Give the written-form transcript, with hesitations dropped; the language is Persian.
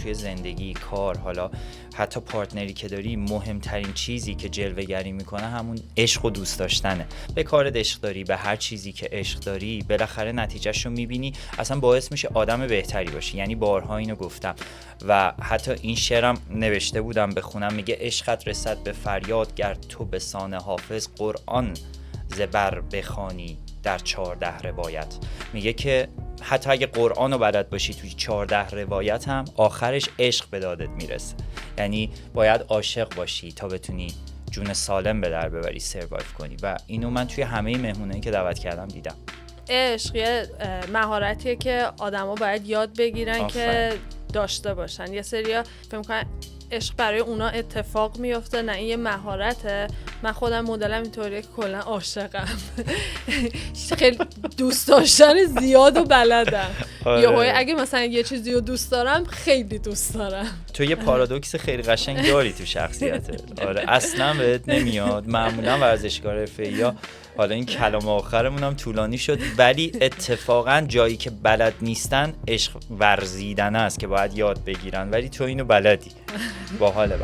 توی زندگی، کار، حالا حتی پارتنری که داری، مهمترین چیزی که جلوه‌گری میکنه همون عشق و دوست داشتنه. به کارت عشق داری، به هر چیزی که عشق داری، بالاخره نتیجهش رو میبینی، اصلا باعث میشه آدم بهتری باشی. یعنی بارها اینو گفتم و حتی این شعرم نوشته بودم بخونم، میگه عشقت رسد به فریاد، گر تو به سان حافظ قرآن زبر بخوانی در 14 روایت. میگه که حتی اگه قرآن رو بلد باشی توی 14 روایت هم آخرش عشق به دادت میرسه. یعنی باید عاشق باشی تا بتونی جون سالم به در ببری، سروایو کنی. و اینو من توی همه مهمونایی که دعوت کردم دیدم. عشق یه مهارتیه که آدما باید یاد بگیرن که داشته باشن. یه سریا فکر می‌کنن عشق برای اونا اتفاق میفته، نه این یه مهارته. من خودم مدلم اینطوریه که کلا عاشقم. خیلی دوست داشتن زیاد و بلدم. آره. اگه مثلا یه چیزی رو دوست دارم خیلی دوست دارم. تو یه پارادوکس خیلی قشنگ داری تو شخصیتت. آره اصلا بهت نمیاد. معمولا ورزشکار حرفه‌ای‌ها، حالا این کلام آخرمون هم طولانی شد، ولی اتفاقا جایی که بلد نیستن عشق ورزیدن است که باید یاد بگیرن، ولی تو اینو بلدی. باحاله.